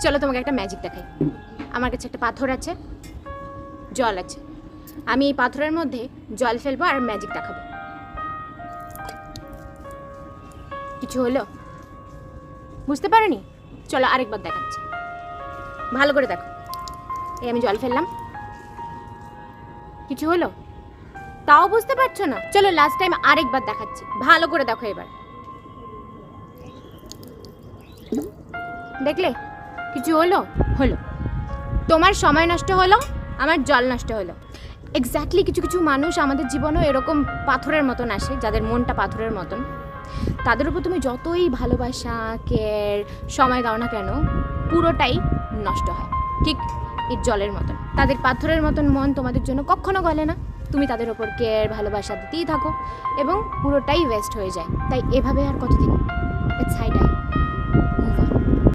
চলো তোমাকে একটা ম্যাজিক দেখাই। আমার কাছে একটা পাথর আছে, জল আছে। আমি এই পাথরের মধ্যে জল ফেলবো আর ম্যাজিক দেখাবো। কিছু হলো? বুঝতে পারোনি? চলো আরেকবার দেখাচ্ছি, ভালো করে দেখো। এই আমি জল ফেললাম, কিছু হলো? তাও বুঝতে পারছো না? চলো লাস্ট টাইম আরেকবার দেখাচ্ছি, ভালো করে দেখো এবার। দেখলে কিছু হলো? হলো। তোমার সময় নষ্ট হলো, আমার জল নষ্ট হলো। এক্স্যাক্টলি কিছু কিছু মানুষ আমাদের জীবনেও এরকম পাথরের মতন আসে, যাদের মনটা পাথরের মতন। তাদের উপর তুমি যতই ভালোবাসা, কেয়ার, সময় দাও না কেন, পুরোটাই নষ্ট হয়। ঠিক এই জলের মতন, তাদের পাথরের মতন মন তোমাদের জন্য কখনো গলে না। তুমি তাদের ওপর কেয়ার, ভালোবাসা দিতেই থাকো এবং পুরোটাই ওয়েস্ট হয়ে যায়। তাই এভাবে আর কতদিন? It's high time.